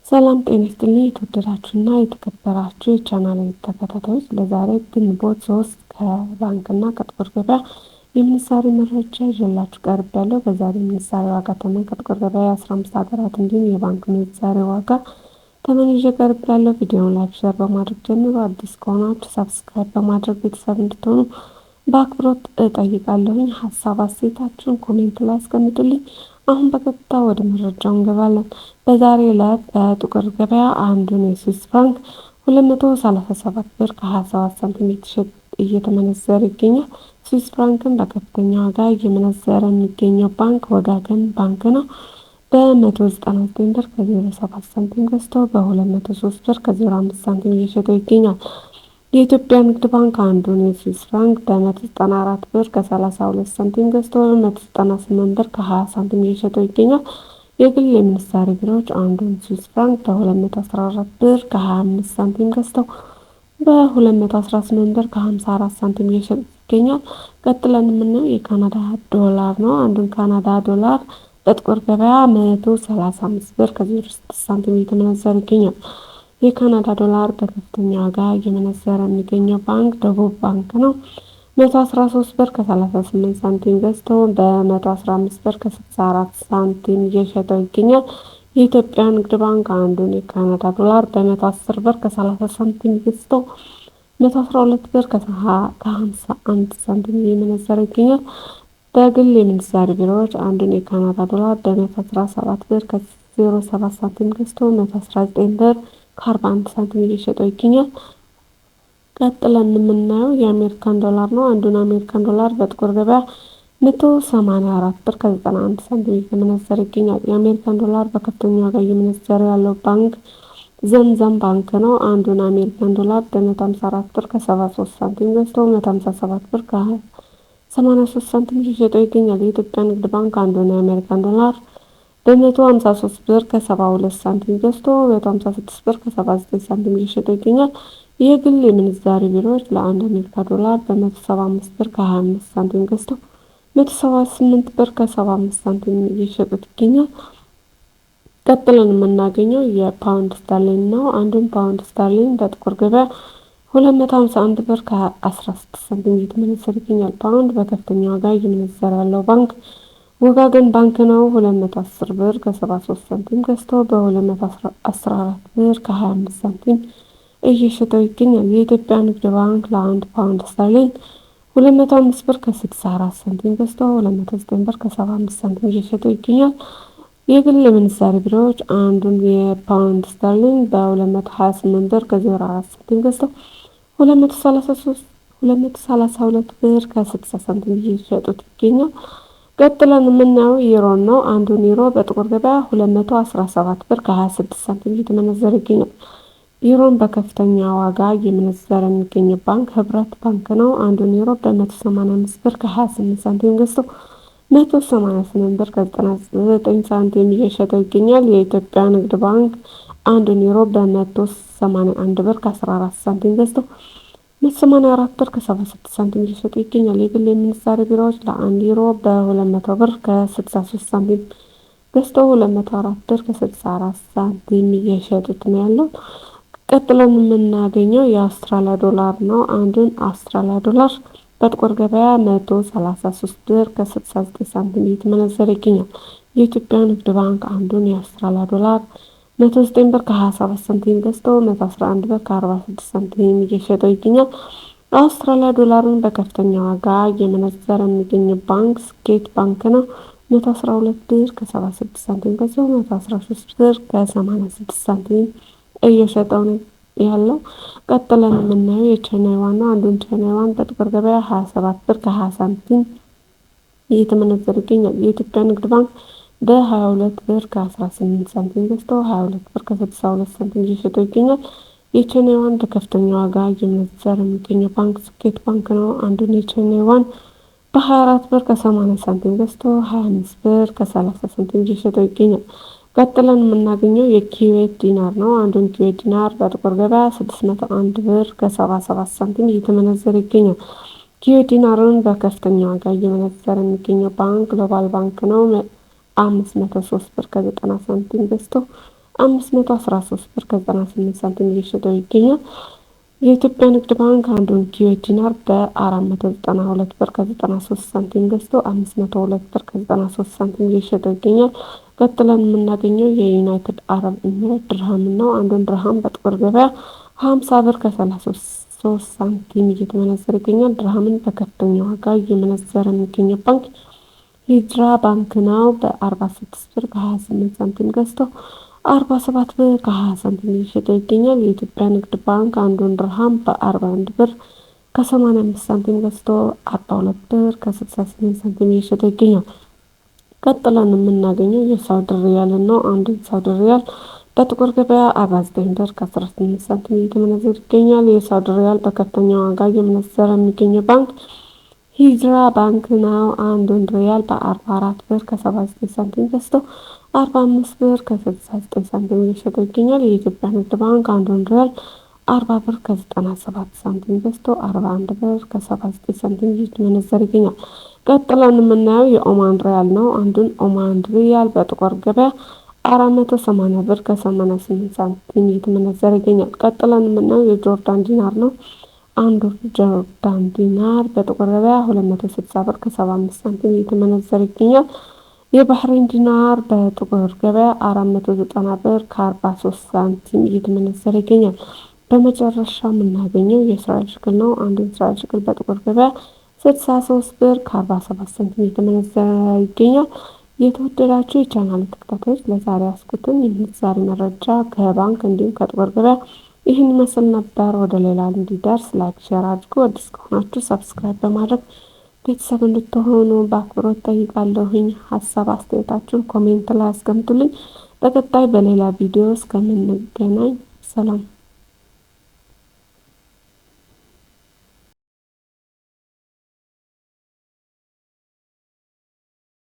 ሰላም ጤና ይስጥልኝ የተወደዳችሁና የተከበራችሁ የቻናሌ ተከታታዮች፣ ለዛሬ ግንቦት 3 ከባንክና ከጥቁር ገበያ የምንዛሬ መረጃ ይዤላችሁ ቀርቤያለሁ። በዛሬ የምንዛሬ ዋጋ ተመን ከጥቁር ገበያ የ15 ሀገራት እንዲሁም የባንክ ምንዛሬ ዋጋ ተመን ይዤ ቀርቤያለሁ። ቪዲዮውን ላይክ፣ ሼር በማድረግ ጀምሮ አዲስ ከሆናችሁ ሰብስክራይብ በማድረግ ቤተሰብ እንድትሆኑ በአክብሮት እጠይቃለሁኝ። ሀሳብ አስተያየታችሁን ኮሜንት ላይ አስቀምጡልኝ። አሁን በቀጥታ ወደ መረጃው እንገባለን። በዛሬ ዕለት በጥቁር ገበያ አንዱን የስዊስ ፍራንክ 237 ብር ከ27 ሳንቲም እየተመነዘረ ይገኛል። ስዊስ ፍራንክን በከፍተኛ ዋጋ እየመነዘረ የሚገኘው ባንክ ወጋገን ባንክ ነው። በ199 ብር ከ07 ሳንቲም ገዝቶ በ203 ብር ከ05 ሳንቲም እየሸጠው ይገኛል። የኢትዮጵያ ንግድ ባንክ አንዱን የስዊስ ፍራንክ በ194 ብር ከ32 ሳንቲም ገዝቶ በ198 ብር ከ20 ሳንቲም እየሸጠው ይገኛል። የግል የምንዛሬ ቢሮዎች አንዱን ስዊስ ፍራንክ በ214 ብር ከ25 ሳንቲም ገዝተው በ218 ብር ከ54 ሳንቲም እየሸጡ ይገኛል። ቀጥለን የምናየው የካናዳ ዶላር ነው። አንዱን ካናዳ ዶላር በጥቁር ገበያ 135 ብር ከ06 ሳንቲም እየተመነዘረ ይገኛል። የካናዳ ዶላር በከፍተኛ ዋጋ እየመነዘረ የሚገኘው ባንክ ደቡብ ባንክ ነው። 113 ብር ከ38 ሳንቲም ገዝቶ በ115 ብር ከ64 ሳንቲም እየሸጠው ይገኛል። የኢትዮጵያ ንግድ ባንክ አንዱን የካናዳ ዶላር በ110 ብር ከ30 ሳንቲም ገዝቶ 112 ብር ከ51 ሳንቲም እየመነዘረ ይገኛል። በግል የምንዛሬ ቢሮዎች አንዱን የካናዳ ዶላር በ117 ብር ከ07 ሳንቲም ገዝቶ 119 ብር ከ41 ሳንቲም እየሸጠው ይገኛል። ቀጥለን የምናየው የአሜሪካን ዶላር ነው። አንዱን አሜሪካን ዶላር በጥቁር ገበያ 184 ብር ከ91 ሳንቲም እየተመነዘረ ይገኛል። የአሜሪካን ዶላር በከፍተኛ ዋጋ እየመነዘረ ያለው ባንክ ዘምዘም ባንክ ነው። አንዱን አሜሪካን ዶላር በ154 ብር ከ73 ሳንቲም ገዝቶ 157 ብር ከ83 ሳንቲም እየሸጠው ይገኛል። የኢትዮጵያ ንግድ ባንክ አንዱን የአሜሪካን ዶላር በ153 ብር ከ72 ሳንቲም ገዝቶ 156 ብር ከ79 ሳንቲም እየሸጠው ይገኛል። የግል የምንዛሬ ቢሮዎች ለአንድ አሜሪካ ዶላር በ175 ብር ከ25 ሳንቲም ገዝተው 178 ብር ከ75 ሳንቲም እየሸጡት ይገኛል። ቀጥለን የምናገኘው የፓውንድ ስተርሊን ነው። አንዱን ፓውንድ ስተርሊን በጥቁር ገበያ 251 ብር ከ16 ሳንቲም እየተመነዘረ ይገኛል። ፓውንድ በከፍተኛ ዋጋ እየመነዘረ ያለው ባንክ ወጋገን ባንክ ነው። 210 ብር ከ73 ሳንቲም ገዝቶ በ214 ብር ከ25 ሳንቲም እየሸጠው ይገኛል። የኢትዮጵያ ንግድ ባንክ ለአንድ ፓውንድ ስተርሊን 205 ብር ከ64 ሳንቲም ገዝቶ 209 ብር ከ75 ሳንቲም እየሸጠው ይገኛል። የግል የምንዛሬ ቢሮዎች አንዱን የፓውንድ ስተርሊን በ228 ብር ከ04 ሳንቲም ገዝተው 232 ብር ከ60 ሳንቲም እየሸጡት ይገኛል። ቀጥለን የምናየው ዩሮ ነው። አንዱን ዩሮ በጥቁር ገበያ 217 ብር ከ26 ሳንቲም እየተመነዘረ ይገኛል። ዩሮን በከፍተኛ ዋጋ እየመነዘረ የሚገኘው ባንክ ህብረት ባንክ ነው። አንዱን ዩሮ በ185 ብር ከ28 ሳንቲም ገዝቶ 188 ብር ከ99 ሳንቲም እየሸጠው ይገኛል። የኢትዮጵያ ንግድ ባንክ አንዱን ዩሮ በ181 ብር ከ14 ሳንቲም ገዝቶ 184 ብር ከ76 ሳንቲም እየሸጡ ይገኛል። የግል የምንዛሬ ቢሮዎች ለአንድ ዩሮ በ200 ብር ከ63 ሳንቲም ገዝቶ 204 ብር ከ64 ሳንቲም እየሸጡት ነው ያለው። ቀጥለን የምናገኘው የአውስትራሊያ ዶላር ነው። አንዱን አውስትራሊያ ዶላር በጥቁር ገበያ 133 ብር ከ69 ሳንቲም እየተመነዘረ ይገኛል። የኢትዮጵያ ንግድ ባንክ አንዱን የአውስትራሊያ ዶላር 109 ብር ከ27 ሳንቲም ገዝቶ 111 ብር ከ46 ሳንቲም እየሸጠው ይገኛል። አውስትራሊያ ዶላርን በከፍተኛ ዋጋ እየመነዘረ የሚገኘው ባንክ ስኬት ባንክ ነው። 112 ብር ከ76 ሳንቲም ገዝቶ 113 ብር ከ86 ሳንቲም እየሸጠው ነው ያለው። ቀጥለን የምናየው የቻይና ዩዋን ነው። አንዱን ቻይና ዩዋን በጥቁር ገበያ 27 ብር ከ20 ሳንቲም እየተመነዘረ ይገኛል። የኢትዮጵያ ንግድ ባንክ በ22 ብር ከ18 ሳንቲም ገዝቶ 22 ብር ከ62 ሳንቲም እየሸጠው ይገኛል። የቻይና ዩዋን በከፍተኛ ዋጋ እየመነዘረ የሚገኘው ባንክ ስኬት ባንክ ነው። አንዱን የቻይና ዩዋን በ24 ብር ከ80 ሳንቲም ገዝቶ 25 ብር ከ30 ሳንቲም እየሸጠው ይገኛል። ቀጥለን የምናገኘው የኩዌት ዲናር ነው። አንዱን ኩዌት ዲናር በጥቁር ገበያ 601 ብር ከ77 ሳንቲም እየተመነዘረ ይገኛል። ኩዌት ዲናርን በከፍተኛ ዋጋ እየመነዘረ የሚገኘው ባንክ ግሎባል ባንክ ነው። 503 ብር ከ90 ሳንቲም ገዝቶ 513 ብር ከ98 ሳንቲም እየሸጠው ይገኛል። የኢትዮጵያ ንግድ ባንክ አንዱን ኩዌት ዲናር በ492 ብር ከ93 ሳንቲም ገዝቶ 502 ብር ከ93 ሳንቲም እየሸጠው ይገኛል። ቀጥለን የምናገኘው የዩናይትድ አረብ ኤሚሬት ድርሃም ነው። አንዱን ድርሃም በጥቁር ገበያ 50 ብር ከ33 ሳንቲም እየተመነዘረ ይገኛል። ድርሃምን በከፍተኛ ዋጋ እየመነዘረ የሚገኘው ባንክ ሂጅራ ባንክ ነው። በ46 ብር ከ28 ሳንቲም ገዝቶ 47 ብር ከ20 ሳንቲም እየሸጠ ይገኛል። የኢትዮጵያ ንግድ ባንክ አንዱን ድርሃም በ41 ብር ከ85 ሳንቲም ገዝቶ 42 ብር ከ68 ሳንቲም እየሸጠ ይገኛል። ቀጥለን የምናገኘው የሳውዲ ሪያል ነው። አንዱን ሳውዲ ሪያል በጥቁር ገበያ 49 ብር ከ18 ሳንቲም እየተመነዘረ ይገኛል። የሳውዲ ሪያል በከፍተኛ ዋጋ እየመነዘረ የሚገኘው ባንክ ሂጅራ ባንክ ነው። አንዱን ሪያል በ44 ብር ከ79 ሳንቲም ገዝቶ 45 ብር ከ69 ሳንቲም እየሸጠ ይገኛል። የኢትዮጵያ ንግድ ባንክ አንዱን ሪያል 40 ብር ከ97 ሳንቲም ገዝቶ 41 ብር ከ79 ሳንቲም እየተመነዘረ ይገኛል። ቀጥለን የምናየው የኦማን ሪያል ነው። አንዱን ኦማን ሪያል በጥቁር ገበያ 480 ብር ከ88 ሳንቲም እየተመነዘረ ይገኛል። ቀጥለን የምናየው የጆርዳን ዲናር ነው። አንዱ ጆርዳን ዲናር በጥቁር ገበያ 260 ብር ከ75 ሳንቲም እየተመነዘረ ይገኛል። የባህሬን ዲናር በጥቁር ገበያ 490 ብር ከ43 ሳንቲም እየተመነዘረ ይገኛል። በመጨረሻ የምናገኘው የእስራኤል ሽክል ነው። አንዱ የእስራኤል ሽክል በጥቁር ገበያ 63 ብር ከ47 ሳንቲም እየተመነዘረ ይገኛል። የተወደዳችሁ የቻናል ተከታታዮች ለዛሬ ያስኩትን የምንዛሬ መረጃ ከባንክ እንዲሁም ከጥቁር ገበያ ይህን መስል ነበር። ወደ ሌላ እንዲደርስ ላይክ ሼር አድርጉ። አዲስ ከሆናችሁ ሰብስክራይብ በማድረግ ቤተሰብ እንድትሆኑ በአክብሮት ጠይቃለሁኝ። ሀሳብ አስተያየታችሁን ኮሜንት ላይ አስቀምጡልኝ። በቀጣይ በሌላ ቪዲዮ እስከምንገናኝ ሰላም።